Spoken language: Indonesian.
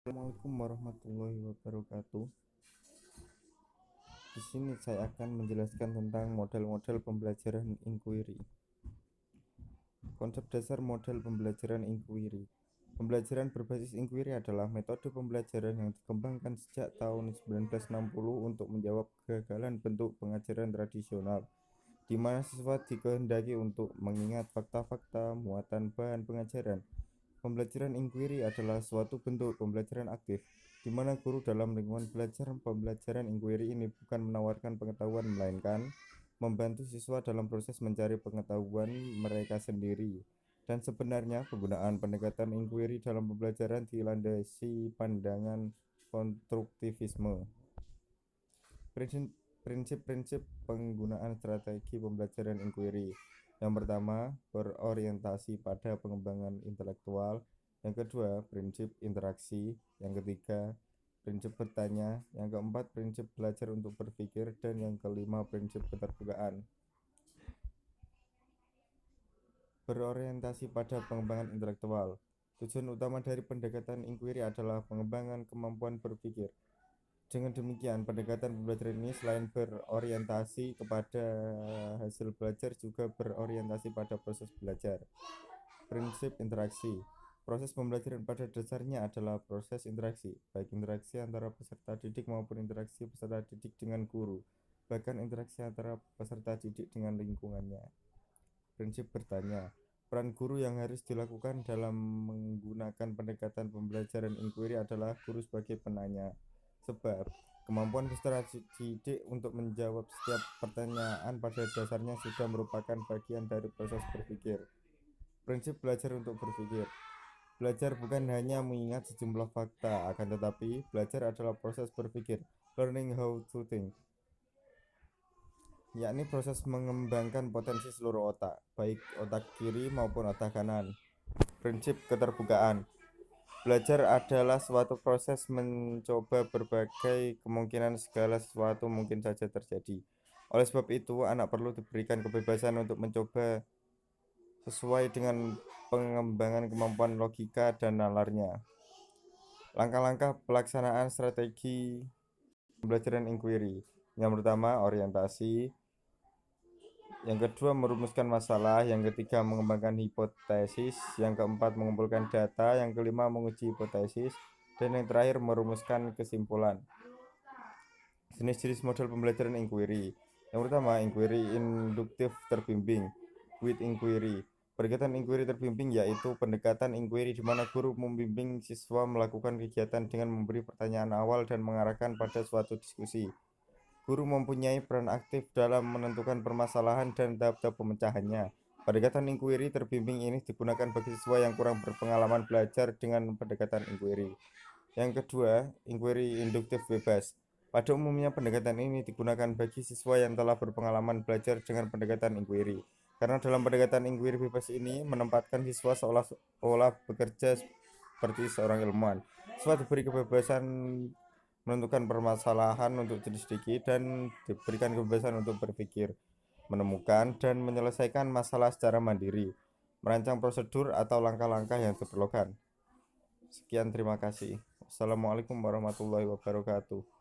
Assalamualaikum warahmatullahi wabarakatuh. Di sini saya akan menjelaskan tentang model-model pembelajaran inquiry. Konsep dasar model pembelajaran inquiry. Pembelajaran berbasis inquiry adalah metode pembelajaran yang dikembangkan sejak tahun 1960 untuk menjawab kegagalan bentuk pengajaran tradisional, di mana siswa dikehendaki untuk mengingat fakta-fakta muatan bahan pengajaran. Pembelajaran inquiry adalah suatu bentuk pembelajaran aktif, di mana guru dalam lingkungan belajar pembelajaran inquiry ini bukan menawarkan pengetahuan, melainkan membantu siswa dalam proses mencari pengetahuan mereka sendiri. Dan sebenarnya penggunaan pendekatan inquiry dalam pembelajaran dilandasi pandangan konstruktivisme. Prinsip-prinsip penggunaan strategi pembelajaran inquiry. Yang pertama, berorientasi pada pengembangan intelektual. Yang kedua, prinsip interaksi. Yang ketiga, prinsip bertanya. Yang keempat, prinsip belajar untuk berpikir. Dan yang kelima, prinsip keterbukaan. Berorientasi pada pengembangan intelektual. Tujuan utama dari pendekatan inquiry adalah pengembangan kemampuan berpikir. Dengan demikian, pendekatan pembelajaran ini selain berorientasi kepada hasil belajar juga berorientasi pada proses belajar. Prinsip interaksi. Proses pembelajaran pada dasarnya adalah proses interaksi, baik interaksi antara peserta didik maupun interaksi peserta didik dengan guru, bahkan interaksi antara peserta didik dengan lingkungannya. Prinsip bertanya. Peran guru yang harus dilakukan dalam menggunakan pendekatan pembelajaran inquiry adalah guru sebagai penanya. Sebab kemampuan peserta didik untuk menjawab setiap pertanyaan pada dasarnya sudah merupakan bagian dari proses berpikir. Prinsip belajar untuk berpikir. Belajar bukan hanya mengingat sejumlah fakta, akan tetapi belajar adalah proses berpikir, learning how to think, yakni proses mengembangkan potensi seluruh otak, baik otak kiri maupun otak kanan. Prinsip keterbukaan. Belajar adalah suatu proses mencoba berbagai kemungkinan, segala sesuatu mungkin saja terjadi. Oleh sebab itu, anak perlu diberikan kebebasan untuk mencoba sesuai dengan pengembangan kemampuan logika dan nalarnya. Langkah-langkah pelaksanaan strategi pembelajaran inquiry. Yang pertama, orientasi. Yang kedua, merumuskan masalah. Yang ketiga, mengembangkan hipotesis. Yang keempat, mengumpulkan data. Yang kelima, menguji hipotesis. Dan yang terakhir, merumuskan kesimpulan. Jenis-jenis model pembelajaran inquiry. Yang pertama, inquiry induktif terbimbing, with inquiry. Pendekatan inquiry terbimbing yaitu pendekatan inquiry di mana guru membimbing siswa melakukan kegiatan dengan memberi pertanyaan awal dan mengarahkan pada suatu diskusi. Guru mempunyai peran aktif dalam menentukan permasalahan dan tahap-tahap pemecahannya. Pendekatan inquiry terbimbing ini digunakan bagi siswa yang kurang berpengalaman belajar dengan pendekatan inquiry. Yang kedua, inquiry induktif bebas. Pada umumnya pendekatan ini digunakan bagi siswa yang telah berpengalaman belajar dengan pendekatan inquiry. Karena dalam pendekatan inquiry bebas ini menempatkan siswa seolah-olah bekerja seperti seorang ilmuwan. Siswa diberi kebebasan menentukan permasalahan untuk diselidiki dan diberikan kebebasan untuk berpikir, menemukan dan menyelesaikan masalah secara mandiri, merancang prosedur atau langkah-langkah yang diperlukan. Sekian, terima kasih. Wassalamualaikum warahmatullahi wabarakatuh.